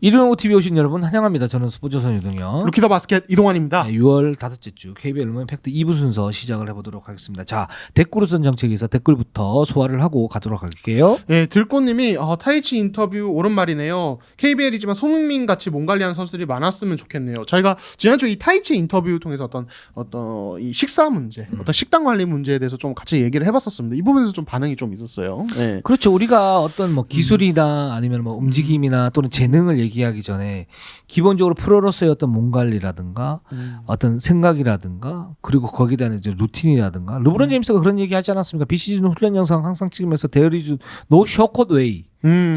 일요일 OTV 오신 여러분 환영합니다. 저는 스포츠선 유동현. 루키 더 바스켓 이동환입니다. 네, 6월 다섯째 주 KBL 르몬 팩트 2부 순서 시작을 해보도록 하겠습니다. 자, 댓글우선 정책에서 댓글부터 소화를 하고 가도록 할게요. 네, 들꽃님이 타이치 인터뷰 옳은 말이네요. KBL이지만 손흥민 같이 몸 관리하는 선수들이 많았으면 좋겠네요. 저희가 지난주 이 타이치 인터뷰 통해서 어떤 이 식사 문제, 어떤 식단 관리 문제에 대해서 좀 같이 얘기를 해봤었습니다. 이 부분에서 좀 반응이 좀 있었어요. 네. 그렇죠. 우리가 어떤 뭐 기술이나 아니면 뭐 움직임이나 또는 재능을 얘기하기 전에 기본적으로 프로로서의 어떤 몸 관리라든가 어떤 생각이라든가 그리고 거기에 대한 이제 루틴이라든가 르브론 제임스가 그런 얘기 하지 않았습니까? 비시즌 훈련 영상 항상 찍으면서 There is no shortcut way.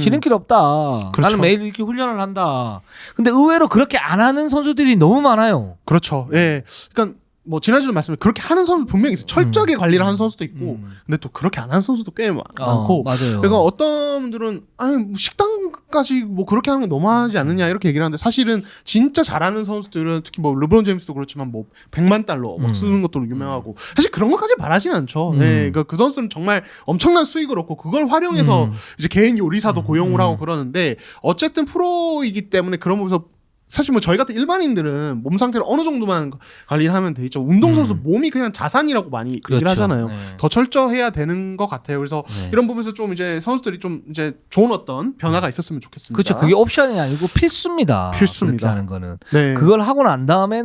지름길 없다. 그렇죠. 나는 매일 이렇게 훈련을 한다. 근데 의외로 그렇게 안 하는 선수들이 너무 많아요. 그렇죠. 예. 그러니까 뭐 지난주도 말씀드린 그렇게 하는 선수 분명히 있어요. 철저하게 관리를 하는 선수도 있고, 근데 또 그렇게 안 하는 선수도 꽤 많고. 맞아요. 그러니까 어떤 분들은 아니 뭐 식당까지 뭐 그렇게 하는 게 너무하지 않느냐 이렇게 얘기를 하는데 사실은 진짜 잘하는 선수들은 특히 뭐 르브론 제임스도 그렇지만 뭐 $100만 막 쓰는 것도 유명하고 사실 그런 것까지 바라지는 않죠. 네, 그러니까 그 선수는 정말 엄청난 수익을 얻고 그걸 활용해서 이제 개인 요리사도 고용을 하고 그러는데 어쨌든 프로이기 때문에 그런 부분에서 사실 뭐 저희 같은 일반인들은 몸 상태를 어느 정도만 관리를 하면 되죠. 운동선수 몸이 그냥 자산이라고 많이 그렇죠. 얘기를 하잖아요. 네. 더 철저해야 되는 것 같아요. 그래서 이런 부분에서 좀 이제 선수들이 좀 이제 좋은 어떤 변화가 있었으면 좋겠습니다. 그렇죠. 그게 옵션이 아니고 필수입니다. 필수입니다. 그렇게 하는 거는. 네. 그걸 하고 난 다음에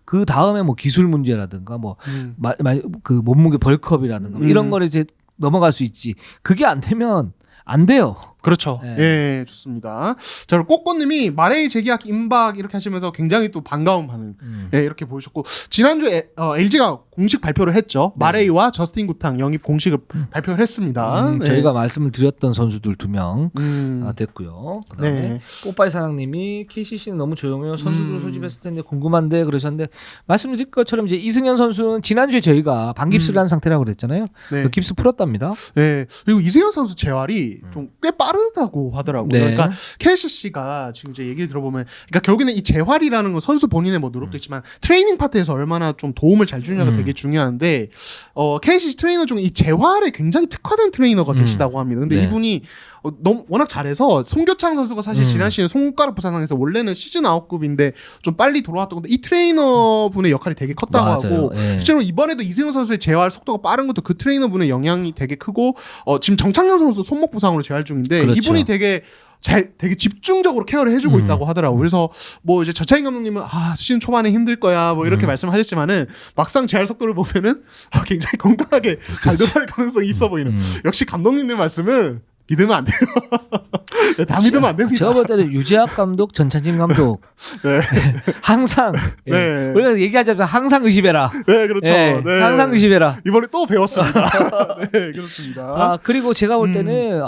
그 다음에 뭐 기술 문제라든가 뭐 그 몸무게 벌크업이라든가 이런 거를 이제 넘어갈 수 있지. 그게 안 되면 안 돼요. 그렇죠. 네. 예, 좋습니다. 자, 그리고 꼬꼬님이 마레이 재계약 임박 이렇게 하시면서 굉장히 또 반가운 반응 예, 이렇게 보여주셨고 지난주에 LG가 공식 발표를 했죠. 마레이와 저스틴 구탕 영입 공식을 발표를 했습니다. 네. 저희가 말씀을 드렸던 선수들 2명 됐고요. 그다음에 네. 뽀빠이 사장님이 KCC는 너무 조용해요. 선수들 소집했을 텐데 궁금한데 그러셨는데 말씀드린 것처럼 이제 이승현 선수는 지난주에 저희가 반깁스를 한 상태라고 그랬잖아요. 네. 그 깁스 풀었답니다. 네. 그리고 이승현 선수 재활이 좀 꽤 빠르다고 하더라고요. 네. 그러니까 KCC가 지금 이제 얘기를 들어보면, 그러니까 결국에는 이 재활이라는 건 선수 본인의 뭐 노력도 있지만 트레이닝 파트에서 얼마나 좀 도움을 잘 주느냐가 되게 중요한데, KCC 트레이너 중에 이 재활에 굉장히 특화된 트레이너가 계시다고 합니다. 근데 네. 이분이 너무 워낙 잘해서 송교창 선수가 사실 지난 시즌 손가락 부상에서 원래는 시즌 아웃급인데 좀 빨리 돌아왔던 건데 이 트레이너 분의 역할이 되게 컸다고 맞아요. 하고 네. 실제로 이번에도 이승현 선수의 재활 속도가 빠른 것도 그 트레이너 분의 영향이 되게 크고 지금 정창현 선수 손목 부상으로 재활 중인데 그렇죠. 이분이 되게 집중적으로 케어를 해주고 있다고 하더라고. 그래서 뭐 이제 저차인 감독님은 시즌 초반에 힘들 거야 뭐 이렇게 말씀하셨지만은 막상 재활 속도를 보면은 굉장히 건강하게 잘 돌아갈 가능성이 있어 보이는. 역시 감독님들 말씀은 믿으면 안 돼요. 다 믿으면 안 됩니다. 제가 볼 때는 유재학 감독, 전찬진 감독 네. 항상 네. 우리가 얘기하자면 항상 의심해라. 네, 그렇죠. 네, 네. 항상 의심해라. 이번에 또 배웠습니다. 네, 그렇습니다. 그리고 제가 볼 때는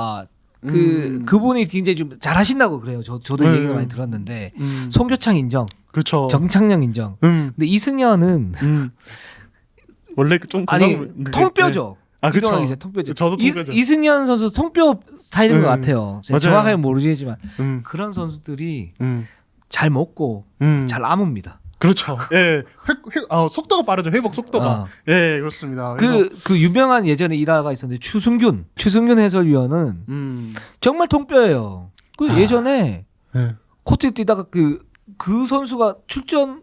그분이 굉장히 좀 잘하신다고 그래요. 저도 얘기를 많이 들었는데 송교창 인정, 그렇죠. 정창영 인정. 근데 이승현은 원래 좀 통뼈죠. 그렇죠. 이제 통뼈죠. 저도 통뼈죠. 이승현 선수 통뼈 스타일인 것 같아요. 제가 맞아요. 정확하게 모르지만 그런 선수들이 잘 먹고 잘 아뭅니다. 그렇죠. 예, 속도가 빠르죠. 회복 속도가. 예, 그렇습니다. 그 유명한 예전에 일화가 있었는데 추승균 해설위원은 정말 통뼈예요. 그 예전에 네. 코트에 뛰다가 그 선수가 출전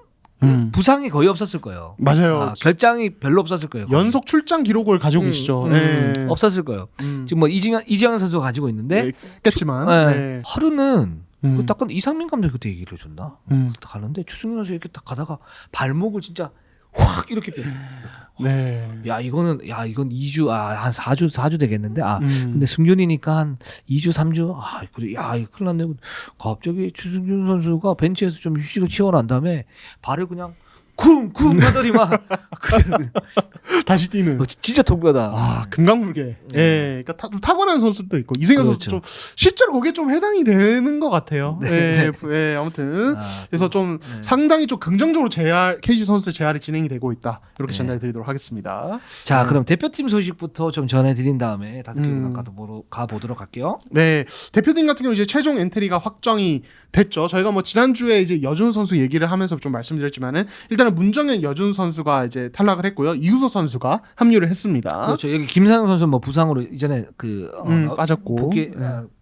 부상이 거의 없었을 거예요. 맞아요. 결장이 별로 없었을 거예요. 거의. 연속 출장 기록을 가지고 계시죠. 예. 없었을 거예요. 지금 뭐 이지영 선수가 가지고 있는데 겠지만 네. 하루는 딱 이상민 감독이 그때 얘기를 해줬나? 딱 가는데 추승균 선수 이렇게 딱 가다가 발목을 진짜 확 이렇게 뺐어요. 네. 이건 2주 한 4주 되겠는데 근데 승균이니까 한 2주 3주 그래 이거 큰일 났네. 갑자기 추승균 선수가 벤치에서 좀 휴식을 취하고 난 다음에 발을 그냥 쿵쿵 하더니 막 다시 뛰는. 진짜 통뼈다. 금강불개. 예, 그러니까 좀 타고난 선수도 있고 이승현 그렇죠. 선수 좀 실제로 거기에 좀 해당이 되는 것 같아요. 예, 아무튼 그래서 좀 상당히 좀 긍정적으로 KC 선수들 재활이 진행이 되고 있다. 이렇게 전달드리도록 하겠습니다. 자, 그럼 대표팀 소식부터 좀 전해드린 다음에 다섯 개 가보도록 할게요. 네, 대표팀 같은 경우 이제 최종 엔트리가 확정이 됐죠. 저희가 뭐 지난주에 이제 여준 선수 얘기를 하면서 좀 말씀드렸지만은 일단은 문정현 여준 선수가 이제 탈락을 했고요. 이우서 선수가 합류를 했습니다. 그렇죠. 여기 김상현 선수 뭐 부상으로 이전에 빠졌고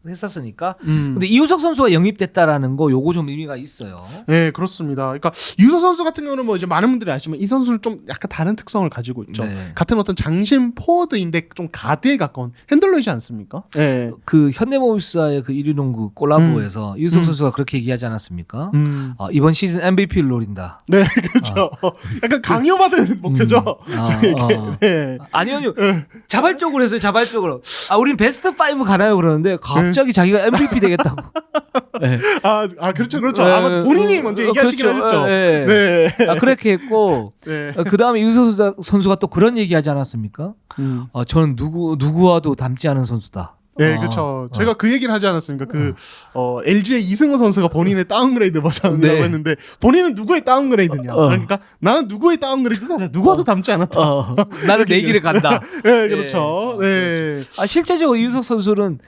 했었으니까. 근데 이우석 선수가 영입됐다라는 거 요거 좀 의미가 있어요. 네, 그렇습니다. 그러니까 이우석 선수 같은 경우는 뭐 이제 많은 분들이 아시지만 이 선수는 좀 약간 다른 특성을 가지고 있죠. 네. 같은 어떤 장신 포워드인데 좀 가드에 가까운 핸들러이지 않습니까? 네. 그 현대모비스와의 그 1위 농구 콜라보에서 이우석 선수가 그렇게 얘기하지 않았습니까? 이번 시즌 MVP를 노린다. 네, 그렇죠. 약간 강요받은 목표죠. 네. 아니요. 자발적으로 했어요. 자발적으로. 우린 베스트 5 가나요? 그러는데 갑자기 자기가 MVP 되겠다고. 네. 그렇죠. 네. 아마 본인이 먼저 얘기하시긴 그렇죠. 하셨죠. 네. 네. 그렇게 했고 네. 그 다음에 이우석 선수가 또 그런 얘기하지 않았습니까? 저는 누구와도 닮지 않은 선수다. 네, 그렇죠. 제가 그 얘기를 하지 않았습니까? LG의 이승우 선수가 본인의 다운그레이드 버전이라고 네. 했는데 본인은 누구의 다운그레이드냐? 그러니까 나는 누구의 다운그레이드다. 누구와도 닮지 않았다. 나는 내 길을 간다. 네, 그렇죠. 네. 실제적으로 이우석 선수는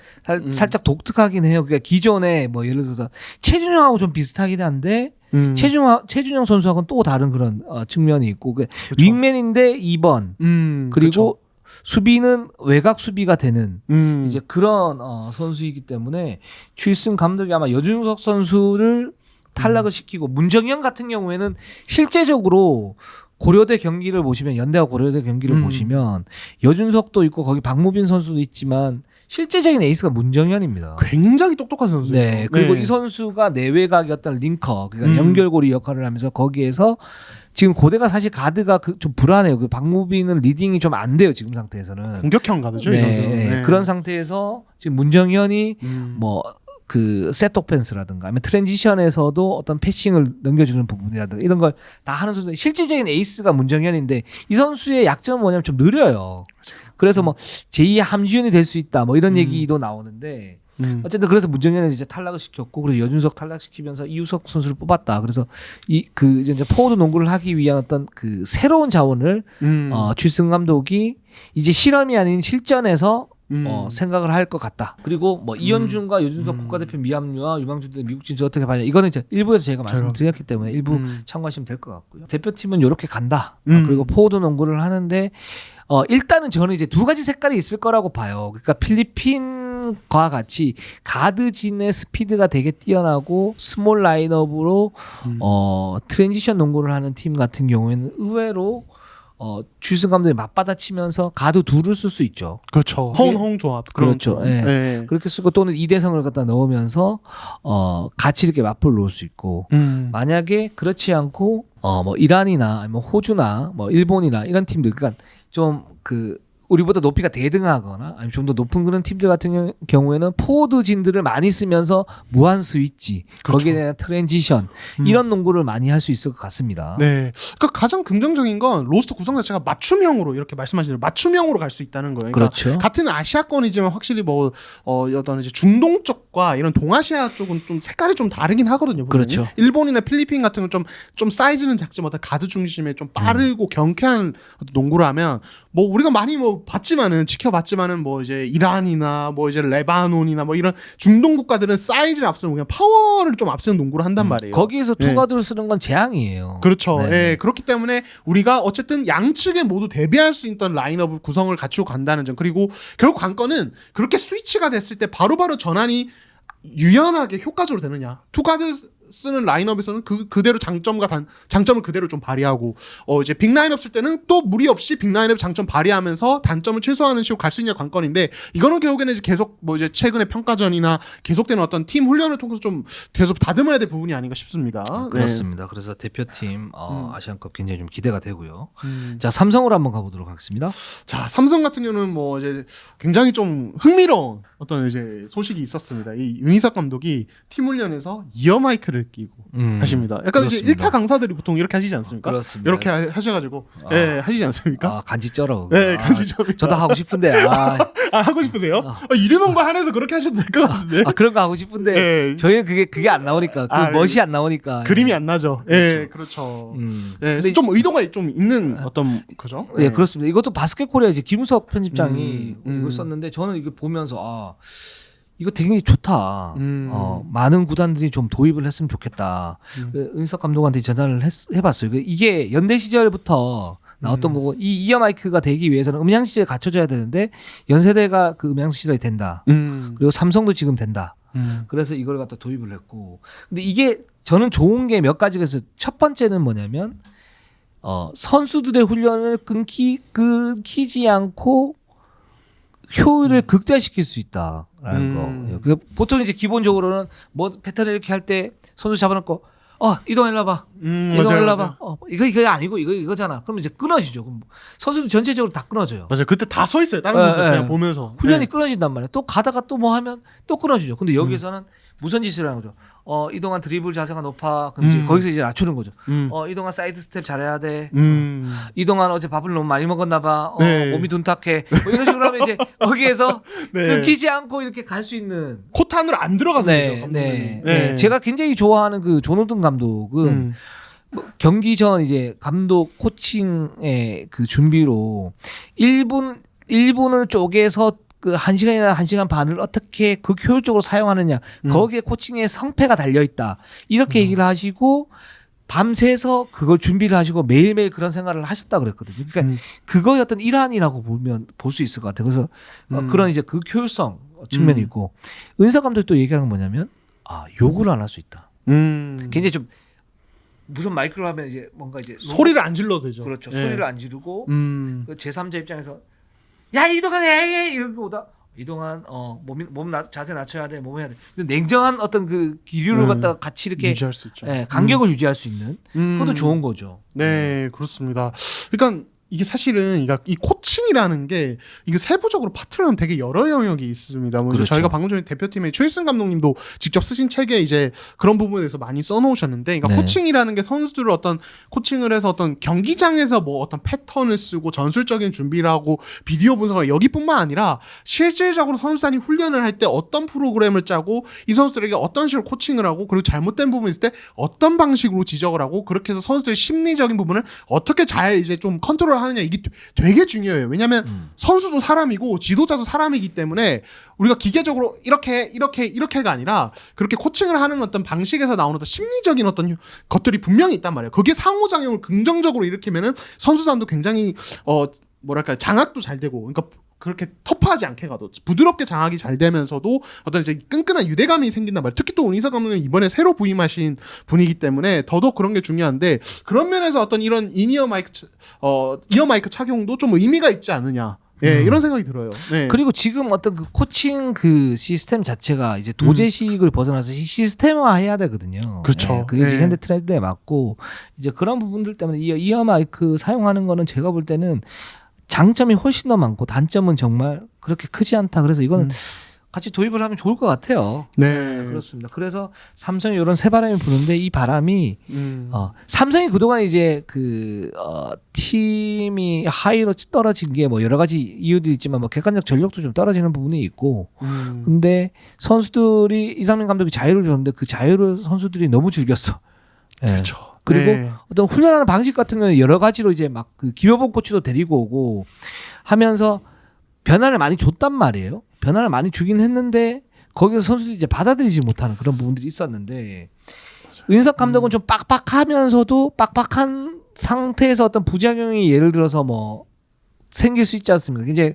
살짝 독특하긴 해요. 그러니까 기존에 뭐 예를 들어서 최준영하고 좀 비슷하긴 한데 최준영 선수하고는 또 다른 그런 측면이 있고 윙맨인데 2번 그리고 그렇죠. 수비는 외곽 수비가 되는 이제 그런 선수이기 때문에 추일승 감독이 아마 여준석 선수를 탈락을 시키고 문정현 같은 경우에는 실제적으로 고려대 경기를 보시면 연대와 고려대 경기를 보시면 여준석도 있고 거기 박무빈 선수도 있지만 실제적인 에이스가 문정현입니다. 굉장히 똑똑한 선수예요. 네. 그리고 이 선수가 내외곽의 어떤 링커, 그러니까 연결고리 역할을 하면서 거기에서 지금 고대가 사실 가드가 좀 불안해요. 그 박무빈은 리딩이 좀 안 돼요. 지금 상태에서는. 공격형 가드죠, 네. 이 선수는. 네. 그런 상태에서 지금 문정현이 뭐 그 셋 오펜스라든가 아니면 트랜지션에서도 어떤 패싱을 넘겨주는 부분이라든가 이런 걸 다 하는 선수. 실질적인 에이스가 문정현인데 이 선수의 약점은 뭐냐면 좀 느려요. 그래서 뭐 제2의 함지훈이 될 수 있다 뭐 이런 얘기도 나오는데 어쨌든 그래서 문정현을 이제 탈락을 시켰고 그래서 여준석 탈락시키면서 이우석 선수를 뽑았다. 그래서 그 이제 포워드 농구를 하기 위한 어떤 그 새로운 자원을 추승 감독이 이제 실험이 아닌 실전에서 생각을 할 것 같다. 그리고 뭐 이현준과 여준석 국가대표 미합류와 유망주 대 미국 진출 어떻게 봐냐. 이거는 이제 일부에서 제가 말씀드렸기 때문에 일부 참고하시면 될 것 같고요. 대표팀은 이렇게 간다. 그리고 포워드 농구를 하는데 일단은 저는 이제 두 가지 색깔이 있을 거라고 봐요. 그러니까 필리핀과 같이 가드진의 스피드가 되게 뛰어나고 스몰 라인업으로 트랜지션 농구를 하는 팀 같은 경우에는 의외로 추승 감독이 맞받아치면서 가드 둘을 쓸 수 있죠. 그렇죠. 허운홍 조합. 그렇죠. 네. 네. 그렇게 쓰고 또는 이대성을 갖다 넣으면서 같이 이렇게 맞불 놓을 수 있고 만약에 그렇지 않고 뭐 이란이나 아니면 호주나 뭐 일본이나 이런 팀들 그러니까 좀 우리보다 높이가 대등하거나 아니면 좀 더 높은 그런 팀들 같은 경우에는 포워드진들을 많이 쓰면서 무한 스위치 그렇죠. 거기에 대한 트랜지션 이런 농구를 많이 할 수 있을 것 같습니다. 네. 그러니까 가장 긍정적인 건 로스터 구성 자체가 맞춤형으로 이렇게 말씀하신 대로 맞춤형으로 갈 수 있다는 거예요. 그러니까 그렇죠. 같은 아시아권이지만 확실히 뭐 어떤 이제 중동 쪽과 이런 동아시아 쪽은 좀 색깔이 좀 다르긴 하거든요. 분명히. 그렇죠. 일본이나 필리핀 같은 건 좀 사이즈는 작지만 어떤 가드 중심의 좀 빠르고 경쾌한 농구를 하면 뭐 우리가 많이 뭐 봤지만은 지켜봤지만은 뭐 이제 이란이나 뭐 이제 레바논이나 뭐 이런 중동 국가들은 사이즈를 앞서는 그냥 파워를 좀 앞서는 농구를 한단 말이에요. 거기에서 투가드를 쓰는 건 재앙이에요. 그렇죠. 네. 예, 그렇기 때문에 우리가 어쨌든 양측에 모두 대비할 수 있던 라인업 구성을 갖추고 간다는 점. 그리고 결국 관건은 그렇게 스위치가 됐을 때 바로바로 전환이 유연하게 효과적으로 되느냐. 투가드 쓰는 라인업에서는 그대로 장점을 그대로 좀 발휘하고 이제 빅 라인업 쓸 때는 또 무리 없이 빅 라인업 장점 발휘하면서 단점을 최소화하는 식으로 갈 수 있냐 관건인데 이거는 결국에는 이제 계속 뭐 이제 최근의 평가전이나 계속되는 어떤 팀 훈련을 통해서 좀 계속 다듬어야 될 부분이 아닌가 싶습니다. 그렇습니다. 그래서 대표팀 아시안컵 굉장히 좀 기대가 되고요. 자, 삼성으로 한번 가보도록 하겠습니다. 자, 삼성 같은 경우는 뭐 이제 굉장히 좀 흥미로운 어떤 이제 소식이 있었습니다. 이 윤희석 감독이 팀 훈련에서 이어 마이크를 끼고 하십니다. 약간 그렇습니다. 이제 1타 강사들이 보통 이렇게 하시지 않습니까? 그렇습니다. 이렇게 하셔가지고 예, 하시지 않습니까? 간지 쩔어. 네, 간지점이. 저도 하고 싶은데 하고 싶으세요? 이르는 거 한해서 그렇게 하셔도 될 것 같은데. 그런 거 하고 싶은데 예. 저희는 그게 안 나오니까 멋이 안 나오니까 그림이 안 나죠. 예, 그렇죠. 예, 근데 좀 의도가 좀 있는 어떤 그죠? 예, 그렇습니다. 이것도 바스켓 코리아 이제 김우석 편집장이 이걸 썼는데 저는 이거 보면서 이거 되게 좋다. 많은 구단들이 좀 도입을 했으면 좋겠다. 은석 감독한테 전화를 해봤어요. 이게 연대 시절부터 나왔던 거고 이 이어 마이크가 되기 위해서는 음향 시설이 갖춰져야 되는데 연세대가 그 음향 시설이 된다. 그리고 삼성도 지금 된다. 그래서 이걸 갖다 도입을 했고 근데 이게 저는 좋은 게 몇 가지가 있어요. 첫 번째는 뭐냐면 선수들의 훈련을 끊기지 않고 효율을 극대화시킬 수 있다라는 거. 그 보통 이제 기본적으로는 뭐 패턴을 이렇게 할 때 선수 잡아놓고 이동해봐. 이동해봐. 이거 아니고 이거잖아. 그러면 이제 끊어지죠. 그럼 선수들 전체적으로 다 끊어져요. 맞아요. 그때 다 서 있어요. 다른 선수들 그냥 보면서. 훈련이 끊어진단 말이에요. 또 가다가 또 뭐 하면 또 끊어지죠. 근데 여기서는 무슨 짓을 하는 거죠? 이동안 드리블 자세가 높아. 그럼 이제 거기서 이제 낮추는 거죠. 이동안 사이드 스텝 잘해야 돼. 이동안 어제 밥을 너무 많이 먹었나 봐. 몸이 둔탁해. 뭐 이런 식으로 하면 이제 거기에서 끊기지 않고 이렇게 갈 수 있는 코트 안으로 안 들어가는 거죠. 네. 제가 굉장히 좋아하는 그 존호든 감독은 뭐 경기 전 이제 감독 코칭의 그 준비로 1분을 쪼개서 그 1시간이나 1시간 반을 어떻게 극효율적으로 사용하느냐 거기에 코칭의 성패가 달려있다 이렇게 얘기를 하시고 밤새서 그걸 준비를 하시고 매일매일 그런 생활을 하셨다 그랬거든요. 그러니까 그거의 어떤 일환이라고 볼 수 있을 것 같아요. 그래서 그런 이제 극효율성 측면이 있고 은석 감독이 또 얘기하는 건 뭐냐면 욕을 안 할 수 있다. 굉장히 좀 무슨 마이크로 하면 이제 뭔가 이제 소리를 안 질러도 되죠. 그렇죠. 소리를 안 지르고 그 제3자 입장에서 야 이동안 해 이렇게 보다 이동안 몸 자세 낮춰야 돼 몸 해야 돼. 근데 냉정한 어떤 그 기류를 갖다가 같이 이렇게 유지할 수 있죠. 간격을 유지할 수 있는 그것도 좋은 거죠. 네, 그렇습니다. 그러니까 이게 사실은 이 코칭이라는 게 이게 세부적으로 파트를 하면 되게 여러 영역이 있습니다. 그렇죠. 저희가 방금 전에 대표팀의 최일승 감독님도 직접 쓰신 책에 이제 그런 부분에 대해서 많이 써놓으셨는데, 그러니까 코칭이라는 게 선수들을 어떤 코칭을 해서 어떤 경기장에서 뭐 어떤 패턴을 쓰고 전술적인 준비를 하고 비디오 분석을 여기뿐만 아니라 실질적으로 선수단이 훈련을 할 때 어떤 프로그램을 짜고 이 선수들에게 어떤 식으로 코칭을 하고 그리고 잘못된 부분이 있을 때 어떤 방식으로 지적을 하고 그렇게 해서 선수들의 심리적인 부분을 어떻게 잘 이제 좀 컨트롤 하느냐 이게 되게 중요해요. 왜냐하면 선수도 사람이고 지도자도 사람이기 때문에 우리가 기계적으로 이렇게가 아니라 그렇게 코칭을 하는 어떤 방식에서 나오는 어떤 심리적인 어떤 것들이 분명히 있단 말이에요. 그게 상호작용을 긍정적으로 일으키면은 선수단도 굉장히 장악도 잘 되고 그러니까 그렇게 터프하지 않게 가도 부드럽게 장악이 잘 되면서도 어떤 이제 끈끈한 유대감이 생긴단 말이에요. 특히 또 은희석 감독님 이번에 새로 부임하신 분이기 때문에 더더욱 그런 게 중요한데 그런 면에서 어떤 이런 이어 마이크 착용도 좀 의미가 있지 않느냐. 예, 이런 생각이 들어요. 네. 그리고 지금 어떤 그 코칭 그 시스템 자체가 이제 도제식을 벗어나서 시스템화 해야 되거든요. 그렇죠. 네, 그게 이제 현대 트렌드에 맞고 이제 그런 부분들 때문에 이어 마이크 사용하는 거는 제가 볼 때는 장점이 훨씬 더 많고 단점은 정말 그렇게 크지 않다. 그래서 이거는 같이 도입을 하면 좋을 것 같아요. 네, 그렇습니다. 그래서 삼성이 이런 새 바람이 부는데 이 바람이 삼성이 그동안 이제 팀이 하이로 떨어진 게 뭐 여러 가지 이유들이 있지만 뭐 객관적 전력도 좀 떨어지는 부분이 있고 근데 선수들이 이상민 감독이 자유를 줬는데 그 자유를 선수들이 너무 즐겼어. 그렇죠. 그리고 어떤 훈련하는 방식 같은 경우는 여러 가지로 이제 막 그 김효범 코치도 데리고 오고 하면서 변화를 많이 줬단 말이에요. 변화를 많이 주긴 했는데 거기서 선수들이 이제 받아들이지 못하는 그런 부분들이 있었는데 은석 감독은 좀 빡빡하면서도 빡빡한 상태에서 어떤 부작용이 예를 들어서 뭐 생길 수 있지 않습니까? 이제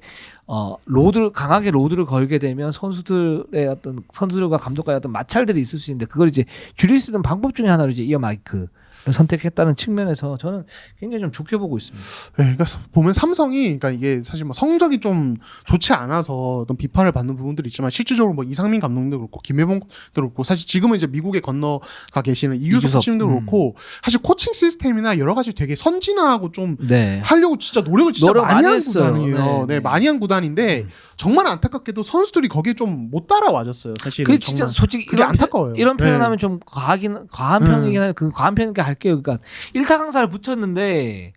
강하게 로드를 걸게 되면 선수들과 감독과의 어떤 마찰들이 있을 수 있는데 그걸 이제 줄일 수 있는 방법 중에 하나로 이제 이어 마이크를 선택했다는 측면에서 저는 굉장히 좀 좋게 보고 있습니다. 네, 그러니까 보면 삼성이 그러니까 이게 사실 뭐 성적이 좀 좋지 않아서 어떤 비판을 받는 부분들이 있지만 실질적으로 뭐 이상민 감독님도 그렇고 김혜봉도 그렇고 사실 지금은 이제 미국에 건너가 계시는 이규석 코치님도 그렇고 사실 코칭 시스템이나 여러 가지 되게 선진화하고 좀 하려고 진짜 노력을 많이 한 구단이에요. 네, 많이 한 구단인데 정말 안타깝게도 선수들이 거기에 좀 못 따라와줬어요. 사실. 그 진짜 솔직히 그게 안타까워요. 이런 표현하면 좀 과한 편이긴 한데 그 과한 편이니까 할게요. 그러니까 1타 강사를 붙였는데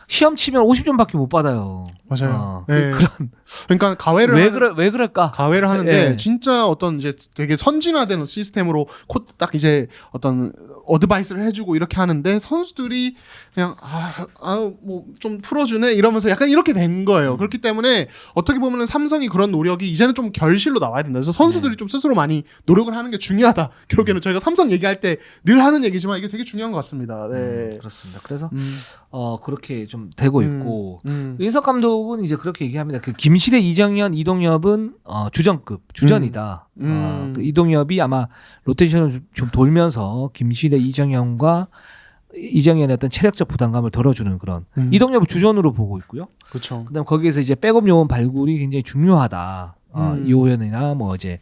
시험 치면 50점밖에 못 받아요. 맞아요. 그런 그러니까 왜 그럴까? 가외를 하는데 예. 진짜 어떤 이제 되게 선진화된 시스템으로 딱 이제 어떤 어드바이스를 해주고 이렇게 하는데 선수들이 그냥 뭐 좀 풀어주네 이러면서 약간 이렇게 된 거예요. 그렇기 때문에 어떻게 보면은 삼성이 그런 노력이 이제는 좀 결실로 나와야 된다. 그래서 선수들이 좀 스스로 많이 노력을 하는 게 중요하다. 결국에는 저희가 삼성 얘기할 때 늘 하는 얘기지만 이게 되게 중요한 것 같습니다. 네. 그렇습니다. 그래서 그렇게 좀 되고 있고 윤석 감독은 이제 그렇게 얘기합니다. 그 김시대, 이정현, 이동엽은 주전이다. 그 이동엽이 아마 로테이션을 좀 돌면서 김시대, 이정현의 어떤 체력적 부담감을 덜어주는 그런 이동엽을 주전으로 보고 있고요. 그렇죠. 그다음 거기에서 이제 백업 요원 발굴이 굉장히 중요하다. 이호연이나 뭐 이제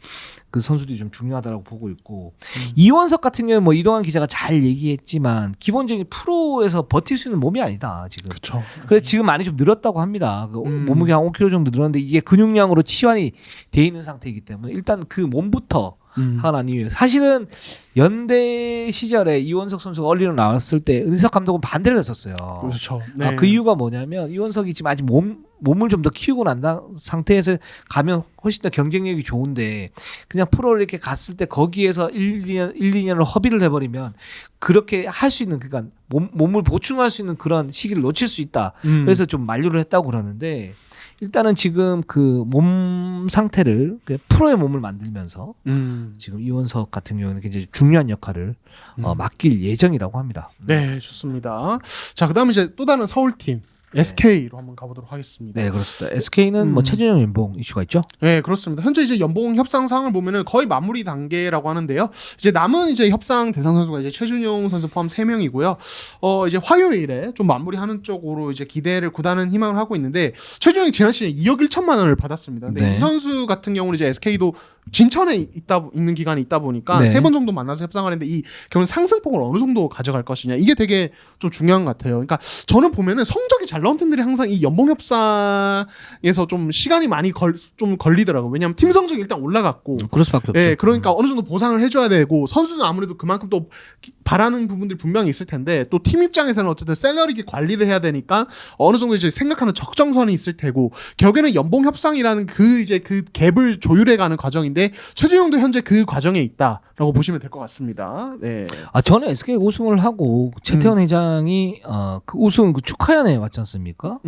그 선수들이 좀 중요하다고 보고 있고 이원석 같은 경우는 뭐 이동환 기자가 잘 얘기했지만 기본적인 프로에서 버틸 수 있는 몸이 아니다 지금. 그렇죠. 그래서 지금 많이 좀 늘었다고 합니다. 그 몸무게 한 5kg 정도 늘었는데 이게 근육량으로 치환이 돼 있는 상태이기 때문에 일단 그 몸부터 하나 아니에요. 사실은 연대 시절에 이원석 선수가 얼리로 나왔을 때 은석 감독은 반대를 했었어요. 그렇죠. 네. 그 이유가 뭐냐면 이원석이 지금 아직 몸을 좀 더 키우고 난 상태에서 가면 훨씬 더 경쟁력이 좋은데 그냥 프로를 이렇게 갔을 때 거기에서 2년을 허비를 해버리면 그렇게 할 수 있는 그러니까 몸을 보충할 수 있는 그런 시기를 놓칠 수 있다. 그래서 좀 만류를 했다고 그러는데 일단은 지금 그 몸 상태를 프로의 몸을 만들면서 지금 이원석 같은 경우는 굉장히 중요한 역할을 맡길 예정이라고 합니다. 네, 좋습니다. 자, 그다음에 이제 또 다른 서울팀 SK로 한번 가보도록 하겠습니다. 네, 그렇습니다. SK는 뭐 최준영 연봉 이슈가 있죠? 네, 그렇습니다. 현재 이제 연봉 협상 상황을 보면은 거의 마무리 단계라고 하는데요. 이제 남은 이제 협상 대상 선수가 이제 최준용 선수 포함 3명이고요. 이제 화요일에 좀 마무리하는 쪽으로 이제 기대를 구단은 희망을 하고 있는데 최준용이 지난 시즌에 2억 1천만 원을 받았습니다. 근데 네. 이 선수 같은 경우는 이제 SK도 진천에 있는 기간이 있다 보니까 네. 3번 정도 만나서 협상을 했는데 이 경우는 상승폭을 어느 정도 가져갈 것이냐 이게 되게 좀 중요한 것 같아요. 그러니까 저는 보면은 성적이 잘 나온 팀들이 항상 이 연봉 협상에서 좀 시간이 많이 좀 걸리더라고요. 왜냐하면 팀 성적이 일단 올라갔고 그럴 수밖에 없죠. 예, 그러니까 어느 정도 보상을 해줘야 되고 선수는 아무래도 그만큼 또 바라는 부분들이 분명히 있을 텐데 또 팀 입장에서는 어쨌든 샐러리 관리를 해야 되니까 어느 정도 이제 생각하는 적정선이 있을 테고 결국에는 연봉 협상이라는 그 이제 그 갭을 조율해가는 과정인데 최준용도 현재 그 과정에 있다라고 보시면 될 것 같습니다. 네. 저는 SK 우승을 하고 최태원 회장이 그 우승 그 축하연에 왔지 않습니까?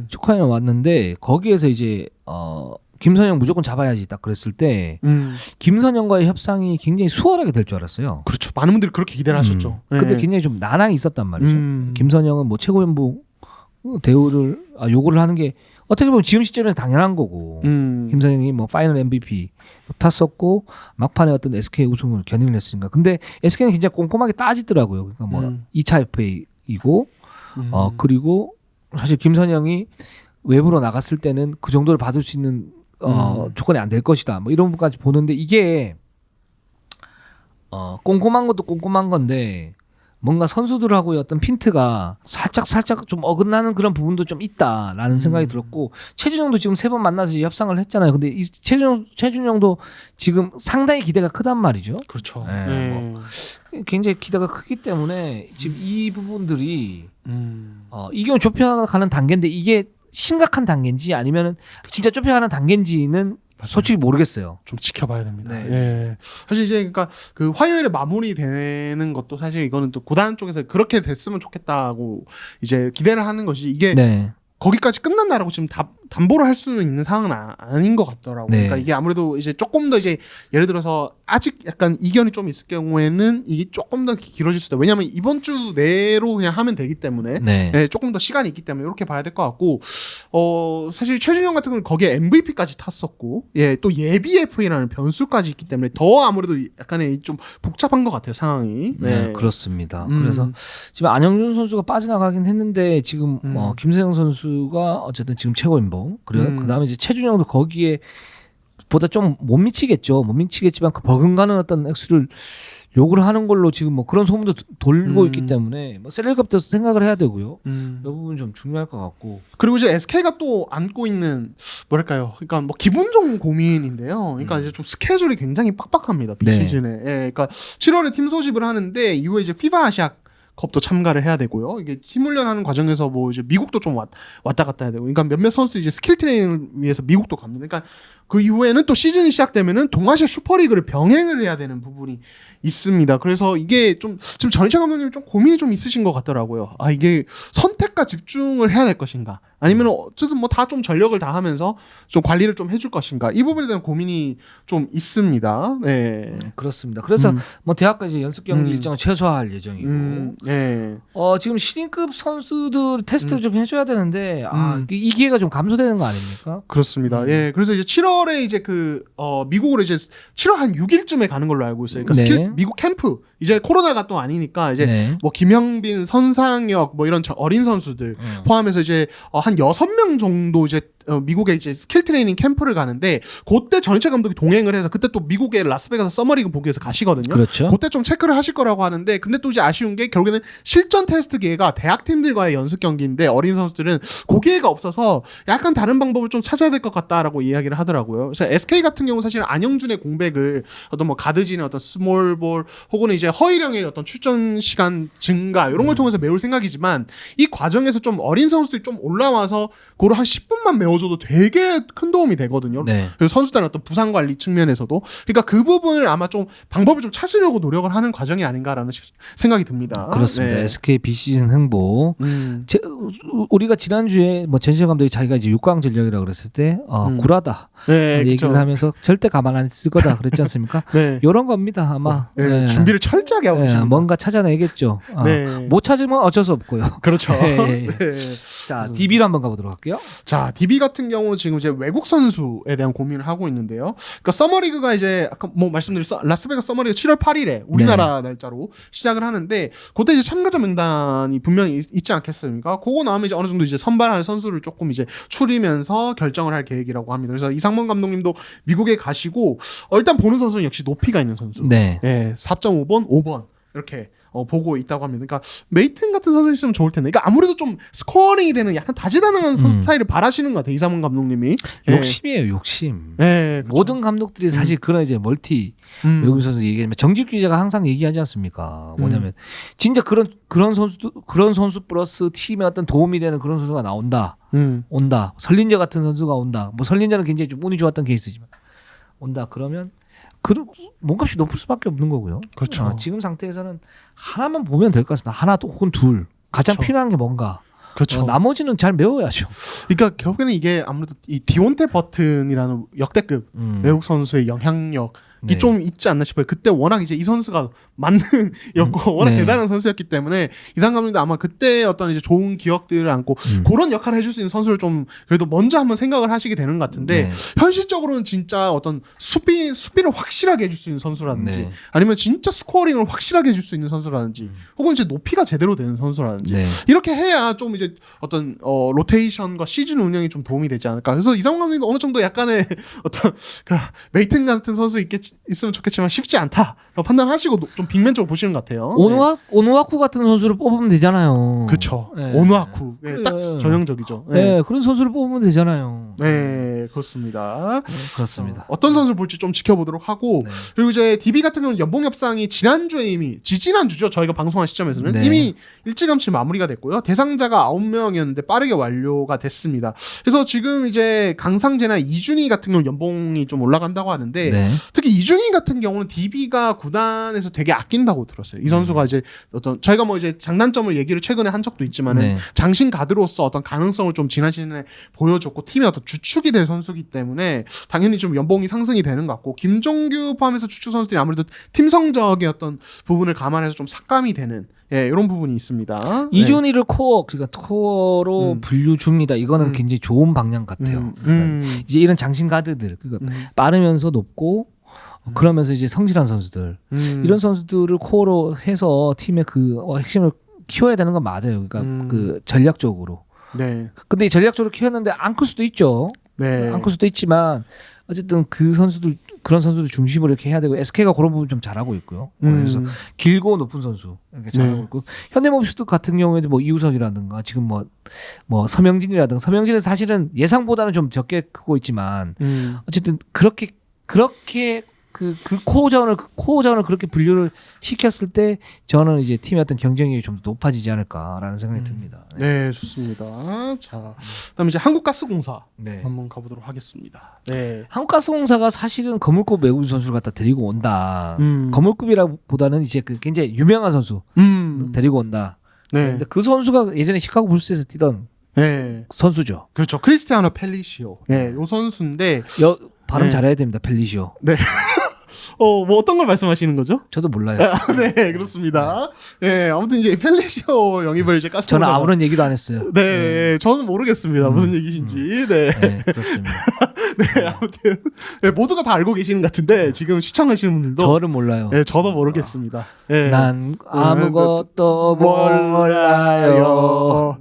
축하연에 왔는데 거기에서 이제 김선영 무조건 잡아야지 딱 그랬을 때 김선영과의 협상이 굉장히 수월하게 될 줄 알았어요. 그렇죠. 많은 분들이 그렇게 기대를 하셨죠. 근데 네. 굉장히 좀 난항이 있었단 말이죠. 김선영은 뭐 최고연봉 대우를 요구를 하는 게 어떻게 보면 지금 시점에는 당연한 거고 김선영이 뭐 파이널 MVP 탔었고 막판에 어떤 SK 우승을 견인을 했으니까 근데 SK는 굉장히 꼼꼼하게 따지더라고요. 그러니까 뭐 2차 FA이고 그리고 사실 김선영이 외부로 나갔을 때는 그 정도를 받을 수 있는 조건이 안 될 것이다. 뭐 이런 부분까지 보는데 이게 꼼꼼한 것도 꼼꼼한 건데 뭔가 선수들하고의 어떤 핀트가 살짝 좀 어긋나는 그런 부분도 좀 있다라는 생각이 들었고 최준영도 지금 3번 만나서 협상을 했잖아요. 근데 이 최준영도 지금 상당히 기대가 크단 말이죠. 그렇죠. 네, 뭐 굉장히 기대가 크기 때문에 지금 이 부분들이 이 경우 좁혀가는 단계인데 이게 심각한 단계인지 아니면은 진짜 좁혀가는 단계인지는 맞아요. 솔직히 모르겠어요. 좀 지켜봐야 됩니다. 네. 예. 사실 이제 그러니까 그 화요일에 마무리되는 것도 사실 이거는 또 구단 쪽에서 그렇게 됐으면 좋겠다고 이제 기대를 하는 것이 이게 네. 거기까지 끝난다라고 지금 담보를 할 수는 있는 상황은 아닌 것 같더라고요. 네. 그러니까 이게 아무래도 이제 조금 더 이제 예를 들어서 아직 약간 이견이 좀 있을 경우에는 이게 조금 더 길어질 수도 있다. 왜냐하면 이번 주 내로 그냥 하면 되기 때문에 네. 예, 조금 더 시간이 있기 때문에 이렇게 봐야 될 것 같고 사실 최준영 같은 경우는 거기에 MVP까지 탔었고 또 예비 FA라는 변수까지 있기 때문에 더 아무래도 약간의 좀 복잡한 것 같아요 상황이. 네, 그렇습니다. 그래서 지금 안영준 선수가 빠져나가긴 했는데 지금 김세영 선수가 어쨌든 지금 최고연봉 그리고 그다음에 이제 최준영도 거기에 보다 좀 못 미치겠죠. 못 미치겠지만 그 버금가는 어떤 액수를 요구를 하는 걸로 지금 뭐 그런 소문도 돌고 있기 때문에 뭐 셀러리값도 생각을 해야 되고요. 이 부분 좀 중요할 것 같고. 그리고 이제 SK가 또 안고 있는 뭐랄까요? 그러니까 뭐 기분 좋은 고민인데요. 그러니까 이제 좀 스케줄이 굉장히 빡빡합니다. 비시즌에. 예, 그러니까 7월에 팀 소집을 하는데 이후에 이제 피바 아시아 컵도 참가를 해야 되고요. 이게 팀 훈련하는 과정에서 뭐 이제 미국도 좀 왔다 갔다 해야 되고, 그러니까 몇몇 선수들이 이제 스킬 트레이닝을 위해서 미국도 갑니다. 그러니까 그 이후에는 또 시즌이 시작되면은 동아시아 슈퍼리그를 병행을 해야 되는 부분이 있습니다. 그래서 이게 좀 지금 전희철 감독님 좀 고민이 좀 있으신 것 같더라고요. 아, 이게 선택과 집중을 해야 될 것인가, 아니면 어쨌든 뭐 다 좀 전력을 다하면서 좀 관리를 좀 해줄 것인가, 이 부분에 대한 고민이 좀 있습니다. 네. 그렇습니다. 그래서 뭐 대학까지 연습 경기 일정을 최소화할 예정이고, 네. 지금 신인급 선수들 테스트를 좀 해줘야 되는데 이 기회가 좀 감소되는 거 아닙니까? 그렇습니다. 예. 그래서 이제 7월에 이제 미국으로 이제 7월 한 6일쯤에 가는 걸로 알고 있어요. 그러니까 네. 미국 캠프, 이제 코로나가 또 아니니까 이제 네. 뭐 김영빈, 선상혁 뭐 이런 어린 선수들 포함해서 이제 한 6명 정도 이제 미국에 이제 스킬 트레이닝 캠프를 가는데, 그때 전희철 감독이 동행을 해서 그때 또 미국의 라스베가스 서머리그 보기 위해서 가시거든요. 그렇죠. 그때 좀 체크를 하실 거라고 하는데, 근데 또 이제 아쉬운 게 결국에는 실전 테스트 기회가 대학 팀들과의 연습 경기인데 어린 선수들은 그 기회가 없어서 약간 다른 방법을 좀 찾아야 될 것 같다라고 이야기를 하더라고요. 그래서 SK 같은 경우 사실 안영준의 공백을 어떤 뭐 가드진의 어떤 스몰볼 혹은 이제 허일영의 어떤 출전 시간 증가 이런 걸 통해서 메울 생각이지만, 이 과정에서 좀 어린 선수들이 좀 올라와서 그걸 한 10분만 메워줘도 되게 큰 도움이 되거든요. 네. 그래서 선수단의 어떤 부상 관리 측면에서도, 그러니까 그 부분을 아마 좀 방법을 좀 찾으려고 노력을 하는 과정이 아닌가라는 생각이 듭니다. 그렇습니다. 네. SK 비시즌 행보. 우리가 지난주에 뭐 전시현 감독이 자기가 이제 6강 전력이라고 그랬을 때 굴하다 네, 얘기를 그쵸. 하면서 절대 가만 안 쓸 거다 그랬지 않습니까? 네. 이런 겁니다 아마. 네, 준비를 철저하게 하고 계십니다. 뭔가 찾아내겠죠. 네. 못 찾으면 어쩔 수 없고요. 그렇죠. 네. 네. 자, DB로 한번 가보도록 할게요. 자, DB 같은 경우 지금 이제 외국 선수에 대한 고민을 하고 있는데요. 그러니까 서머리그가 이제 아까 뭐 말씀드린 라스베가스 서머리그 7월 8일에 우리나라 날짜로 시작을 하는데, 그때 이제 참가자 명단이 분명히 있지 않겠습니까? 그거 나오면 이제 어느 정도 이제 선발할 선수를 조금 이제 추리면서 결정을 할 계획이라고 합니다. 그래서 이상문 감독님도 미국에 가시고 일단 보는 선수는 역시 높이가 있는 선수. 네. 4.5번, 5번 이렇게 보고 있다고 합니다. 그러니까 메이튼 같은 선수 있으면 좋을 텐데, 그러니까 아무래도 좀 스코어링이 되는 약간 다재다능한 선수 스타일을 바라시는 것 같아요, 이상문 감독님이. 욕심이에요, 욕심. 네, 그렇죠. 모든 감독들이 사실 그런 이제 멀티 외국 선수 얘기하면 정직 기자가 항상 얘기하지 않습니까? 뭐냐면 진짜 그런 선수 플러스 팀에 어떤 도움이 되는 그런 선수가 온다. 설린저 같은 선수가 온다. 뭐 설린저는 굉장히 좀 운이 좋았던 케이스지만 온다. 그러면 몸값이 높을 수밖에 없는 거고요. 그렇죠. 지금 상태에서는 하나만 보면 될 것 같습니다. 하나 혹은 둘. 가장 그렇죠. 필요한 게 뭔가. 그렇죠. 나머지는 잘 메워야죠. 그러니까 결국에는 이게 아무래도 이 디온테 버튼이라는 역대급 외국 선수의 영향력 네. 좀 있지 않나 싶어요. 그때 워낙 이제 이 선수가 만능이었고 워낙 네. 대단한 선수였기 때문에 이상 감독도 아마 그때 어떤 이제 좋은 기억들을 안고 그런 역할을 해줄 수 있는 선수를 좀 그래도 먼저 한번 생각을 하시게 되는 것 같은데, 네. 현실적으로는 진짜 어떤 수비를 확실하게 해줄 수 있는 선수라든지 네. 아니면 진짜 스코어링을 확실하게 해줄 수 있는 선수라든지 혹은 이제 높이가 제대로 되는 선수라든지 네. 이렇게 해야 좀 이제 어떤 로테이션과 시즌 운영이 좀 도움이 되지 않을까. 그래서 이상훈 감독님도 어느 정도 약간의 어떤 메이튼 같은 선수 있으면 좋겠지만 쉽지 않다 판단하시고 좀 빅맨 쪽으로 보시는 것 같아요. 오누아쿠 같은 선수를 뽑으면 되잖아요. 그렇죠. 네. 오누아쿠 딱 네. 전형적이죠. 네, 그런 선수를 뽑으면 되잖아요. 네, 그렇습니다. 그렇습니다. 어떤 선수를 볼지 좀 지켜보도록 하고, 네. 그리고 이제 DB 같은 경우는 연봉 협상이 지난주에 이미 지난주죠. 저희가 방송한 시점에서는 네. 이미 일찌감치 마무리가 됐고요. 대상자가 9명이었는데 빠르게 완료가 됐습니다. 그래서 지금 이제 강상재나 이준희 같은 경우 연봉이 좀 올라간다고 하는데, 네. 특히 이준희 같은 경우는 DB가 구단에서 되게 아낀다고 들었어요. 이 선수가 이제 어떤 저희가 뭐 이제 장단점을 얘기를 최근에 한 적도 있지만은 네. 장신 가드로서 어떤 가능성을 좀 지난 시즌에 보여줬고 팀의 어떤 주축이 될 선수이기 때문에 당연히 좀 연봉이 상승이 되는 것 같고, 김종규 포함해서 주축 선수들이 아무래도 팀 성적의 어떤 부분을 감안해서 좀 삭감이 되는 이런 부분이 있습니다. 이준희를 코어로 분류 중이다. 이거는 굉장히 좋은 방향 같아요. 이제 이런 장신 가드들, 빠르면서 높고 그러면서 이제 성실한 선수들, 이런 선수들을 코어로 해서 팀의 그 핵심을 키워야 되는 건 맞아요. 그러니까 그 전략적으로. 네. 근데 이 전략적으로 키웠는데 안 클 수도 있죠. 네. 안 클 수도 있지만 어쨌든 그런 선수들 중심으로 이렇게 해야 되고, SK가 그런 부분 좀 잘하고 있고요. 그래서 길고 높은 선수 이렇게 잘하고 있고, 현대모비스 같은 경우에도 뭐 이우석이라든가 지금 뭐 서명진이라든가, 서명진은 사실은 예상보다는 좀 적게 크고 있지만 어쨌든 그렇게 그 코어전을 그렇게 분류를 시켰을 때 저는 이제 팀의 어떤 경쟁력이 좀 더 높아지지 않을까라는 생각이 듭니다. 네, 좋습니다. 자, 그다음에 이제 한국가스공사 네. 한번 가보도록 하겠습니다. 네. 한국가스공사가 사실은 거물급 외국 선수를 갖다 데리고 온다. 음. 거물급이라보다는 이제 그 굉장히 유명한 선수 데리고 온다. 네. 근데 그 선수가 예전에 시카고 불스에서 뛰던 네. 선수죠. 그렇죠. 크리스티아노 펠리시오. 네, 요 선수인데 발음 네. 잘해야 됩니다. 펠리시오. 뭐 어떤 걸 말씀하시는 거죠? 저도 몰라요. 네, 그렇습니다. 네, 아무튼 이제 펠리시오 영입을 이제 가스. 저는 아무런 얘기도 안 했어요. 네, 저는 모르겠습니다. 무슨 얘기신지. 네. 네, 그렇습니다. 네, 아무튼 네, 모두가 다 알고 계시는 것 같은데 지금 시청하시는 분들도 저를 몰라요. 네, 저도 모르겠습니다. 네. 난 아무것도 몰라요.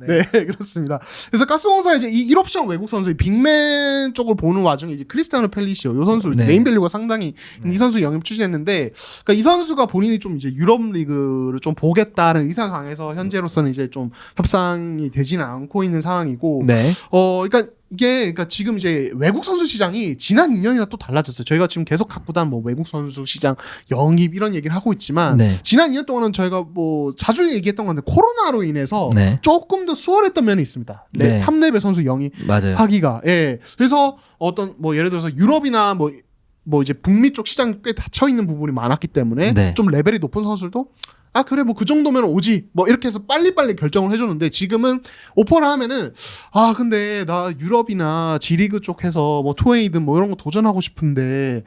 네. 그렇습니다. 그래서 가스공사 이제 이 1옵션 외국 선수 빅맨 쪽을 보는 와중에 이제 크리스티아노 펠리시오 이 선수 네. 네임 밸류가 상당히 이 선수 영입 추진했는데, 그러니까 이 선수가 본인이 좀 이제 유럽 리그를 좀 보겠다는 의사 강해서 현재로서는 이제 좀 협상이 되지는 않고 있는 상황이고, 네. 그러니까 이게 그러니까 지금 이제 외국 선수 시장이 지난 2년이나 또 달라졌어요. 저희가 지금 계속 각 구단 뭐 외국 선수 시장 영입 이런 얘기를 하고 있지만 네. 지난 2년 동안은 저희가 뭐 자주 얘기했던 건데 코로나로 인해서 네. 조금 더 수월했던 면이 있습니다. 네. 탑레벨 선수 맞아요. 영입하기가. 예. 그래서 어떤 뭐 예를 들어서 유럽이나 뭐 이제 북미 쪽 시장 꽤 닫혀 있는 부분이 많았기 때문에 네. 좀 레벨이 높은 선수들도 아 그래 뭐 그 정도면 오지 뭐 이렇게 해서 빨리빨리 결정을 해줬는데, 지금은 오퍼를 하면은 아 근데 나 유럽이나 G리그 쪽 해서 뭐 투웨이든 뭐 이런 거 도전하고 싶은데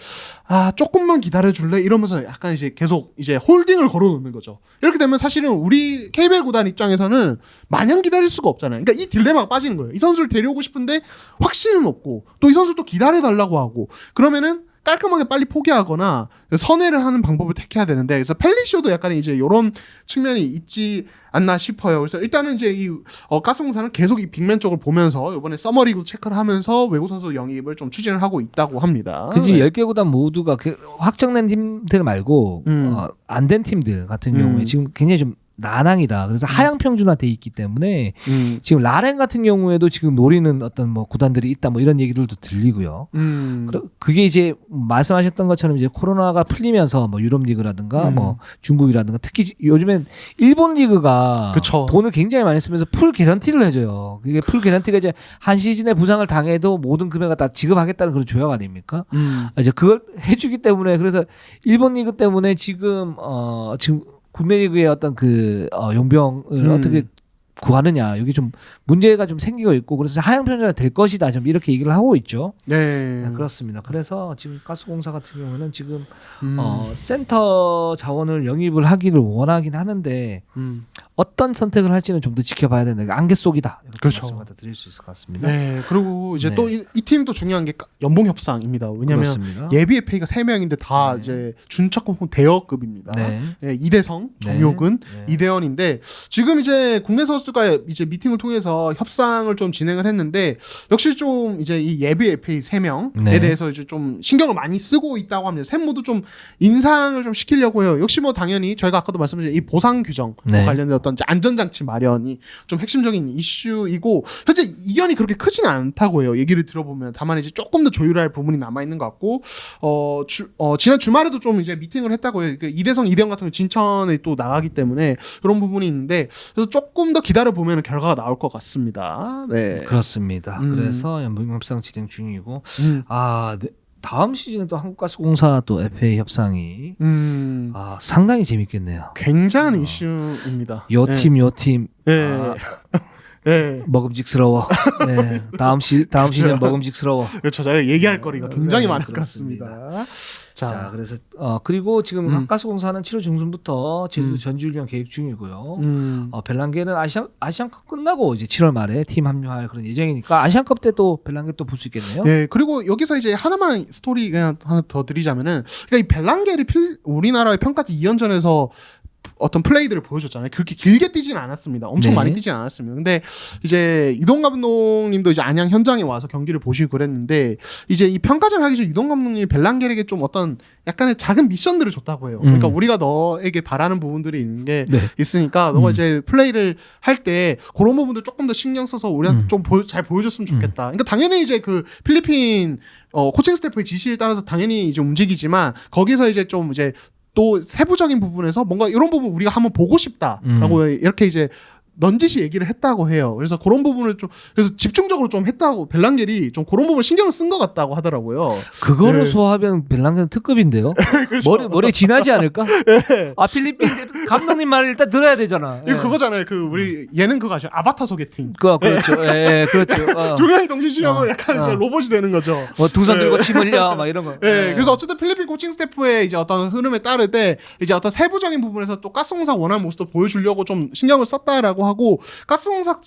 아 조금만 기다려줄래 이러면서 약간 이제 계속 이제 홀딩을 걸어놓는 거죠. 이렇게 되면 사실은 우리 KBL 구단 입장에서는 마냥 기다릴 수가 없잖아요. 그러니까 이 딜레마가 빠지는 거예요. 이 선수를 데려오고 싶은데 확신은 없고 또 이 선수 또 기다려달라고 하고 그러면은 깔끔하게 빨리 포기하거나 선회를 하는 방법을 택해야 되는데, 그래서 펠리시오도 약간 이제 이런 측면이 있지 않나 싶어요. 그래서 일단은 이제 이 가스공사는 계속 이 빅맨 쪽을 보면서 이번에 서머리그 체크를 하면서 외국 선수 영입을 좀 추진을 하고 있다고 합니다. 그 지금 네. 10개 구단 모두가 확정된 팀들 말고 안 된 팀들 같은 경우에 지금 굉장히 좀 난항이다. 그래서 하향 평준화돼 있기 때문에 지금 라렌 같은 경우에도 지금 노리는 어떤 뭐 구단들이 있다 뭐 이런 얘기들도 들리고요. 그게 이제 말씀하셨던 것처럼 이제 코로나가 풀리면서 뭐 유럽 리그라든가 뭐 중국이라든가 특히 요즘엔 일본 리그가 그쵸. 돈을 굉장히 많이 쓰면서 풀 개런티를 해줘요. 그게 풀 개런티가 이제 한 시즌에 부상을 당해도 모든 금액을 다 지급하겠다는 그런 조약 아닙니까? 이제 그걸 해주기 때문에, 그래서 일본 리그 때문에 지금 국내 리그의 어떤 용병을 어떻게 구하느냐, 여기 좀 문제가 좀 생기고 있고, 그래서 하향 평준화 될 것이다, 좀 이렇게 얘기를 하고 있죠. 네. 그렇습니다. 그래서 지금 가스공사 같은 경우는 지금 센터 자원을 영입을 하기를 원하긴 하는데 어떤 선택을 할지는 좀 더 지켜봐야 된다. 안개 속이다, 이렇게 그렇죠. 말씀을 드릴 수 있을 것 같습니다. 네. 그리고 이제 네. 또 이 팀도 중요한 게 연봉 협상입니다. 왜냐하면 그렇습니다. 예비 FA가 3명인데 다 네. 이제 준차급 대여급입니다. 네. 네, 이대성, 정효근, 네. 이대현인데 지금 이제 국내 선수가 이제 미팅을 통해서 협상을 좀 진행을 했는데, 역시 좀 이제 이 예비 FA 3명에 네. 대해서 이제 좀 신경을 많이 쓰고 있다고 합니다. 셋 모두 좀 인상을 좀 시키려고 해요. 역시 뭐 당연히 저희가 아까도 말씀드린 이 보상 규정 네. 관련된 어떤 이제 안전장치 마련이 좀 핵심적인 이슈이고, 현재 이견이 그렇게 크지는 않다고 해요. 얘기를 들어보면. 다만 이제 조금 더 조율할 부분이 남아 있는 것 같고, 지난 주말에도 좀 이제 미팅을 했다고 해요. 이대성, 이대현 같은 경우 진천에 또 나가기 때문에 그런 부분이 있는데, 그래서 조금 더 기다려 보면 결과가 나올 것 같습니다. 네. 그렇습니다. 그래서 연봉 협상 진행 중이고, 네. 다음 시즌에 또 한국가스공사 또 FA 협상이 상당히 재밌겠네요. 굉장한 이슈입니다. 요 네. 팀, 요 팀. 네. 네. 먹음직스러워. 네. 다음 시즌 먹음직스러워. 그렇죠. 저희가 얘기할 거리가 굉장히 네, 많을 것 그렇습니다. 같습니다. 자, 그래서 그리고 지금 한가스공사는 7월 중순부터 제주도 전지훈련 계획 중이고요. 벨란게는 아시안컵 끝나고 이제 7월 말에 팀 합류할 그런 예정이니까 아시안컵 때 또 벨란게 또 볼 수 있겠네요. 네, 그리고 여기서 이제 하나만 스토리 그냥 하나 더 드리자면은, 그러니까 이 벨란게를 우리나라의 평가지 2연전에서 어떤 플레이들을 보여줬잖아요. 그렇게 길게 뛰진 않았습니다. 엄청 네. 많이 뛰진 않았습니다. 근데 이제 이동 감독님도 이제 안양 현장에 와서 경기를 보시고 그랬는데 이제 이 평가전 하기 전에 이동 감독님이 벨랑겔에게 좀 어떤 약간의 작은 미션들을 줬다고 해요. 그러니까 우리가 너에게 바라는 부분들이 있는 게 네. 있으니까 너가 이제 플레이를 할 때 그런 부분들 조금 더 신경 써서 우리한테 좀 잘 보여줬으면 좋겠다. 그러니까 당연히 이제 그 필리핀 코칭 스태프의 지시에 따라서 당연히 이제 움직이지만 거기서 이제 좀 이제 또 세부적인 부분에서 뭔가 이런 부분 우리가 한번 보고 싶다라고 이렇게 이제 넌지시 얘기를 했다고 해요. 그래서 그런 부분을 좀 그래서 집중적으로 좀 했다고 벨랑겔이 좀 그런 부분 신경을 쓴 것 같다고 하더라고요. 그거를 네. 소화하면 벨랑겔은 특급인데요. 그렇죠. 머리에 지나지 않을까? 아 필리핀 감독님 말을 일단 들어야 되잖아. 이거 그거잖아요. 그 우리 예능 그거 아시죠? 아바타 소개팅. 그렇죠. 예, 그렇죠. 두 명이 동시 실험을 약간 이제 로봇이 되는 거죠. 두 손 네. 들고 침 흘려 막 이런 거. 예, 그래서 어쨌든 필리핀 코칭 스태프의 이제 어떤 흐름에 따르되 이제 어떤 세부적인 부분에서 또 가스공사 원하는 모습도 보여주려고 좀 신경을 썼다라고 하고 가스공사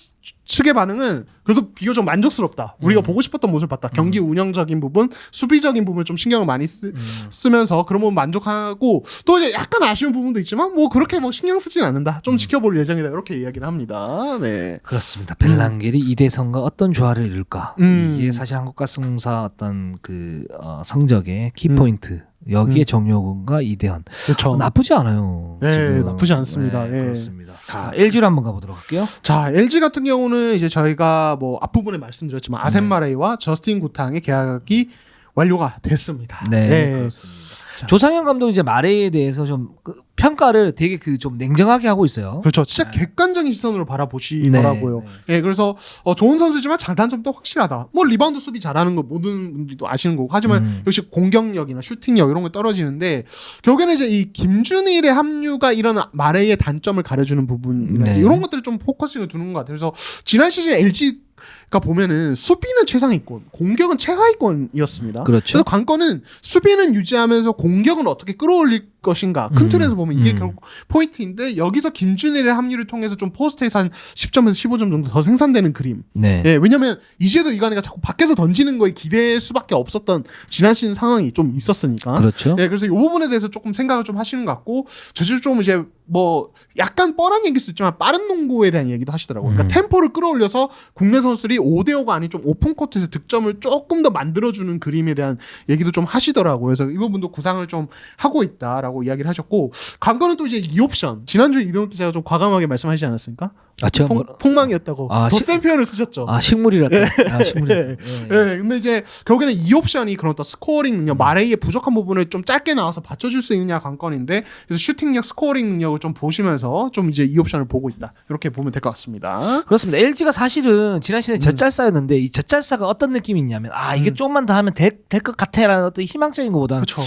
측의 반응은 그래도 비교적 만족스럽다. 우리가 보고 싶었던 모습을 봤다. 경기 운영적인 부분, 수비적인 부분을 좀 신경을 많이 쓰면서 그런 부분 만족하고 또 이제 약간 아쉬운 부분도 있지만 뭐 그렇게 뭐 신경 쓰진 않는다. 좀 지켜볼 예정이다. 이렇게 이야기를 합니다. 네. 그렇습니다. 벨랑겔이 이대성과 어떤 조화를 이룰까? 음. 이게 사실 한국가스공사 어떤 그 성적의 키포인트. 여기에 정효근과 이대현. 그렇죠. 나쁘지 않아요. 네, 지금. 나쁘지 않습니다. 네, 예. 그렇습니다. 자, LG로 한번 가보도록 할게요. 자, LG 같은 경우는 이제 저희가 뭐 앞부분에 말씀드렸지만 아셈 마레이와 저스틴 구탕의 계약이 완료가 됐습니다. 네, 그렇습니다. 조상현 감독이 이제 마레이에 대해서 좀 평가를 되게 그 좀 냉정하게 하고 있어요. 그렇죠. 진짜 객관적인 시선으로 바라보시더라고요. 네. 예, 그래서 좋은 선수지만 장단점도 확실하다. 뭐 리바운드 수비 잘하는 거 모든 분들도 아시는 거고. 하지만 역시 공격력이나 슈팅력 이런 거 떨어지는데 결국에는 이제 이 김준일의 합류가 이런 마레이의 단점을 가려주는 부분이나 네. 이런 것들을 좀 포커싱을 두는 것 같아요. 그래서 지난 시즌 LG가 보면은 수비는 최상위권, 공격은 최하위권이었습니다. 그렇죠. 그래서 관건은 수비는 유지하면서 공격은 어떻게 끌어올릴 것인가. 큰 틀에서 보면 이게 결국 포인트인데 여기서 김준일의 합류를 통해서 좀 포스트에서 한 10점에서 15점 정도 더 생산되는 그림. 네. 예, 왜냐면 이제도 이관이가 자꾸 밖에서 던지는 거에 기대할 수밖에 없었던 지난 시즌 상황이 좀 있었으니까. 그렇죠. 예, 그래서 이 부분에 대해서 조금 생각을 좀 하시는 것 같고 저도 좀 이제 뭐 약간 뻔한 얘기일 수 있지만 빠른 농구에 대한 얘기도 하시더라고요. 그러니까 템포를 끌어올려서 국내 선수들이 5대5가 아닌 좀 오픈 코트에서 득점을 조금 더 만들어주는 그림에 대한 얘기도 좀 하시더라고요. 그래서 이 부분도 구상을 좀 하고 있다라고 이야기를 하셨고 관건은 또 이제 이 옵션 지난주에 이동욱 기자가 좀 과감하게 말씀하시지 않았습니까? 아, 제가 뭐 폭망이었다고 더 센 표현을 쓰셨죠. 식물이라다. 식물이라다. 예, 근데 이제 결국에는 이 옵션이 그런 어떤 스코어링 능력, 마레이의 부족한 부분을 좀 짧게 나와서 받쳐줄 수 있느냐 관건인데 그래서 슈팅력, 스코어링 능력을 좀 보시면서 좀 이제 이 옵션을 보고 있다 이렇게 보면 될 것 같습니다. 그렇습니다. LG가 사실은 지난 시즌에 젖잘싸였는데 이 젖잘싸가 어떤 느낌이 있냐면 이게 조금만 더 하면 될 것 같아라는 어떤 희망적인 것보다는 그렇죠.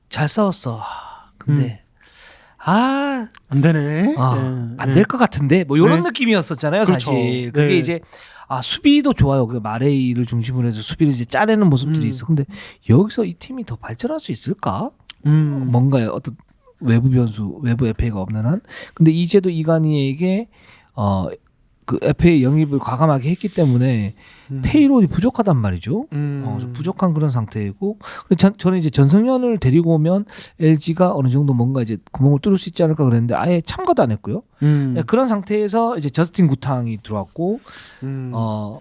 잘 싸웠어. 근데 안 되네. 안 될 것 같은데 뭐 이런 네. 느낌이었었잖아요. 그렇죠. 사실 그게 네. 이제 수비도 좋아요. 그 마레이를 중심으로 해서 수비를 이제 짜내는 모습들이 있어. 근데 여기서 이 팀이 더 발전할 수 있을까? 뭔가 어떤 외부 변수, 외부 FA가 없는 한. 근데 이제도 이관희에게 그 FA 영입을 과감하게 했기 때문에 페이롤이 부족하단 말이죠. 좀 부족한 그런 상태이고 저는 이제 전성현을 데리고 오면 LG가 어느 정도 뭔가 이제 구멍을 뚫을 수 있지 않을까 그랬는데 아예 참가도 안 했고요. 그런 상태에서 이제 저스틴 구탕이 들어왔고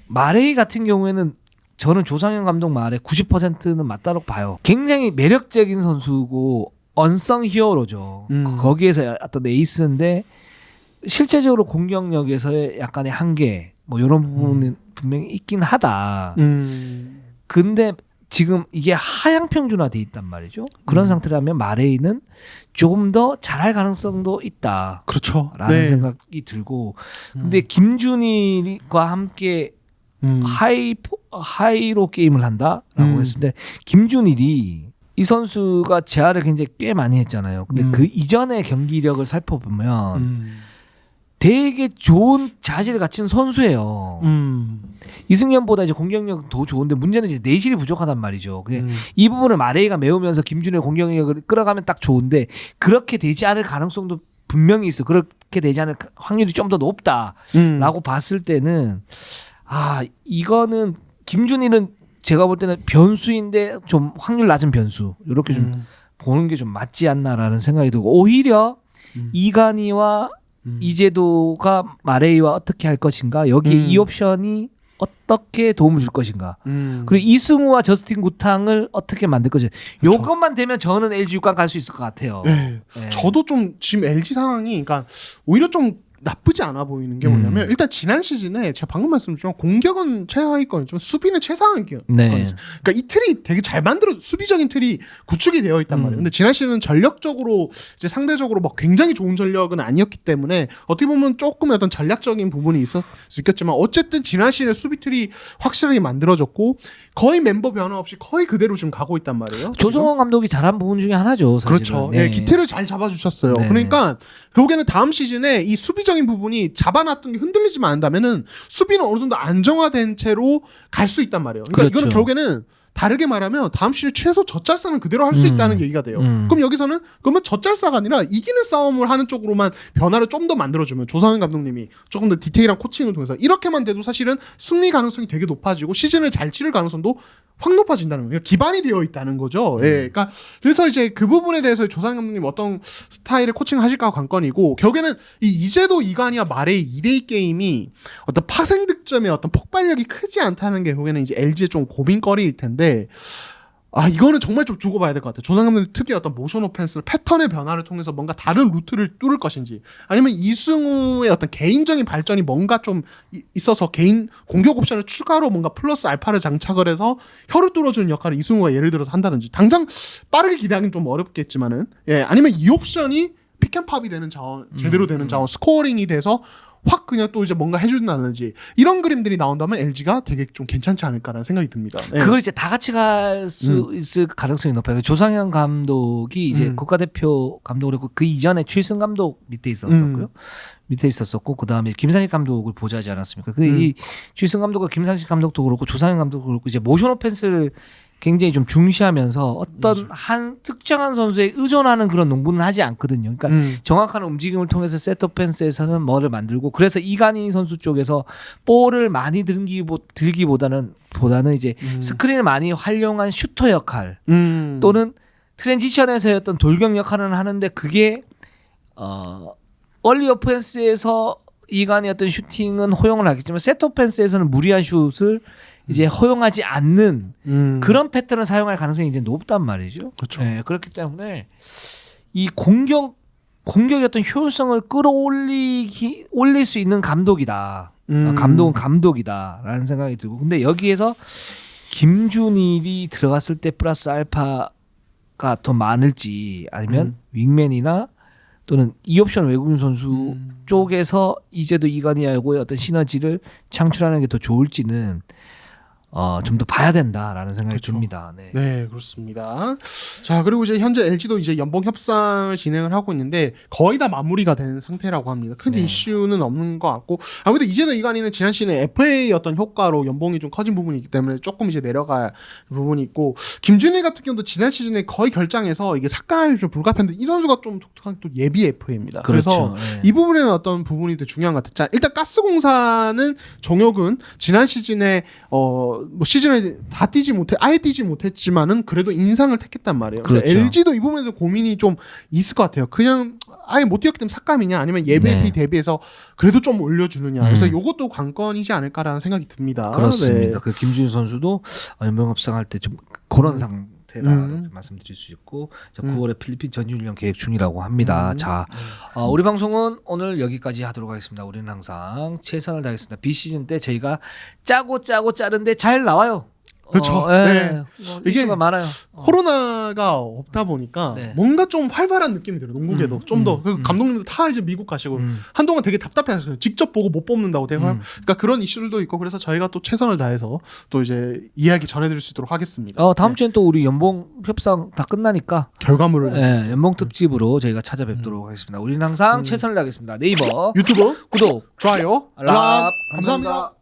마레이 같은 경우에는 저는 조상현 감독 말에 90%는 맞다고 봐요. 굉장히 매력적인 선수고 언성 히어로죠. 거기에서 어떤 에이스인데 실제적으로 공격력에서의 약간의 한계 뭐 이런 부분은 분명히 있긴 하다. 근데 지금 이게 하향 평준화돼 있단 말이죠. 그런 상태라면 마레이는 조금 더 잘할 가능성도 있다. 그렇죠. 라는 생각이 들고 근데 김준일과 함께 하이로 게임을 한다라고 했을 때 김준일이 이 선수가 재활을 굉장히 꽤 많이 했잖아요. 근데 그 이전의 경기력을 살펴보면 되게 좋은 자질을 갖춘 선수예요. 이승현보다 이제 공격력 더 좋은데 문제는 이제 내실이 부족하단 말이죠. 이 부분을 마레이가 메우면서 김준일의 공격력을 끌어가면 딱 좋은데 그렇게 되지 않을 가능성도 분명히 있어. 그렇게 되지 않을 확률이 좀 더 높다라고 봤을 때는 이거는 김준일은 제가 볼 때는 변수인데 좀 확률 낮은 변수 이렇게 좀 보는 게 좀 맞지 않나라는 생각이 들고 오히려 이간희와 이재도가 마레이와 어떻게 할 것인가, 여기에 이 옵션이 어떻게 도움을 줄 것인가, 그리고 이승우와 저스틴 구탕을 어떻게 만들 것인가. 그렇죠. 요것만 되면 저는 LG 육강 갈 수 있을 것 같아요. 네. 네. 저도 좀 지금 LG 상황이 그러니까 오히려 좀 나쁘지 않아 보이는 게 뭐냐면 일단 지난 시즌에 제가 방금 말씀드렸지만 공격은 최하위권이지만 수비는 최상위권. 네. 그러니까 이 틀이 되게 잘 만들어 수비적인 틀이 구축이 되어 있단 말이에요. 근데 지난 시즌은 전력적으로 이제 상대적으로 막 굉장히 좋은 전력은 아니었기 때문에 어떻게 보면 조금 어떤 전략적인 부분이 있을 수 있겠지만 어쨌든 지난 시즌에 수비 틀이 확실하게 만들어졌고 거의 멤버 변화 없이 거의 그대로 지금 가고 있단 말이에요. 조성원 감독이 잘한 부분 중에 하나죠. 사실은. 그렇죠. 네. 예, 기틀을 잘 잡아주셨어요. 네. 그러니까 결국에는 다음 시즌에 이 수비적인 부분이 잡아놨던 게 흔들리지만 않다면은 수비는 어느 정도 안정화된 채로 갈 수 있단 말이에요. 그러니까 그렇죠. 이거는 결국에는 다르게 말하면 다음 시즌 최소 젖잘싸는 그대로 할 수 있다는 얘기가 돼요. 그럼 여기서는 그러면 젖잘싸가 아니라 이기는 싸움을 하는 쪽으로만 변화를 좀 더 만들어주면 조상현 감독님이 조금 더 디테일한 코칭을 통해서 이렇게만 돼도 사실은 승리 가능성이 되게 높아지고 시즌을 잘 치를 가능성도 확 높아진다는 거예요. 기반이 되어 있다는 거죠. 예, 그러니까 그래서 이제 그 부분에 대해서 조상현 감독님 어떤 스타일의 코칭을 하실까가 관건이고 결국에는 이 이재도 이간희와 마레이 2대2 게임이 어떤 파생 득점의 어떤 폭발력이 크지 않다는 게 결국에는 이제 LG의 좀 고민거리일 텐데. 아 이거는 정말 좀 두고 봐야 될 것 같아요. 조상 감독님 특유의 어떤 모션 오펜스 패턴의 변화를 통해서 뭔가 다른 루트를 뚫을 것인지 아니면 이승우의 어떤 개인적인 발전이 뭔가 좀 있어서 개인 공격 옵션을 추가로 뭔가 플러스 알파를 장착을 해서 혀를 뚫어주는 역할을 이승우가 예를 들어서 한다든지 당장 빠르게 기대하기는 좀 어렵겠지만은 예 아니면 이 옵션이 픽앤팝이 되는 자원 제대로 되는 자원 스코어링이 돼서 확 그냥 또 이제 뭔가 해준다든지 이런 그림들이 나온다면 LG가 되게 좀 괜찮지 않을까라는 생각이 듭니다. 네. 그걸 이제 다 같이 갈 수 있을 가능성이 높아요. 조상현 감독이 이제 국가대표 감독을 했고 그 이전에 추일승 감독 밑에 있었었고 그 다음에 김상식 감독을 보좌하지 않았습니까? 그 이 추일승 감독과 김상식 감독도 그렇고 조상현 감독도 그렇고 이제 모션 오펜스를 굉장히 좀 중시하면서 어떤 한 특정한 선수에 의존하는 그런 농구는 하지 않거든요. 그러니까 정확한 움직임을 통해서 셋 오펜스에서는 뭐를 만들고 그래서 이간희 선수 쪽에서 볼을 많이 들기보다는 이제 스크린을 많이 활용한 슈터 역할 또는 트랜지션에서의 어떤 돌격 역할을 하는데 그게 얼리 오펜스에서 이간희 어떤 슈팅은 허용을 하겠지만 셋 오펜스에서는 무리한 슛을 이제 허용하지 않는 그런 패턴을 사용할 가능성이 이제 높단 말이죠. 그렇죠. 네, 그렇기 때문에 이 공격의 어떤 효율성을 올릴 수 있는 감독이다. 감독은 감독이다라는 생각이 들고, 근데 여기에서 김준일이 들어갔을 때 플러스 알파가 더 많을지 아니면 윙맨이나 또는 이 옵션 외국인 선수 쪽에서 이제도 이간희하고의 어떤 시너지를 창출하는 게 더 좋을지는 좀 더 봐야 된다라는 생각이 그렇죠. 듭니다. 네. 네, 그렇습니다. 자, 그리고 이제 현재 LG도 이제 연봉 협상을 진행을 하고 있는데 거의 다 마무리가 된 상태라고 합니다. 큰 네. 이슈는 없는 것 같고 아무래도 이제도 이간희는 지난 시즌에 FA 어떤 효과로 연봉이 좀 커진 부분이 있기 때문에 조금 이제 내려갈 부분이 있고 김준일 같은 경우도 지난 시즌에 거의 결장해서 이게 삭감이 좀 불가피한데 이 선수가 좀 독특한 또 예비 FA입니다. 그렇죠. 그래서 네. 이 부분에는 어떤 부분이 되게 중요한 것 같아요. 자, 일단 가스공사는 정혁은 지난 시즌에 뭐 시즌에 아예 뛰지 못했지만은 그래도 인상을 택했단 말이에요. 그래서 그렇죠. LG도 이 부분에서 고민이 좀 있을 것 같아요. 그냥 아예 못 뛰었기 때문에 삭감이냐 아니면 예비 네. 대비해서 그래도 좀 올려주느냐. 그래서 이것도 관건이지 않을까라는 생각이 듭니다. 그렇습니다. 네. 그 김준일 선수도 연봉 협상할 때 좀 그런 상태라 말씀드릴 수 있고, 자, 9월에 필리핀 전지훈련 계획 중이라고 합니다. 자, 우리 방송은 오늘 여기까지 하도록 하겠습니다. 우리는 항상 최선을 다하겠습니다. 비시즌 때 저희가 짜고 짜는데 잘 나와요. 그렇죠. 예. 네. 이게 이슈가 많아요. 코로나가 없다 보니까 네. 뭔가 좀 활발한 느낌이 들어요. 농구계도 좀 더. 감독님도 다 이제 미국 가시고 한동안 되게 답답해하셨어요. 직접 보고 못 뽑는다고 그러니까 그런 이슈들도 있고 그래서 저희가 또 최선을 다해서 또 이제 이야기 전해드릴 수 있도록 하겠습니다. 다음 주엔 또 우리 연봉 협상 다 끝나니까 결과물을 연봉 특집으로 저희가 찾아뵙도록 하겠습니다. 우리는 항상 최선을 다하겠습니다. 네이버 유튜브 구독 좋아요 알람 감사합니다.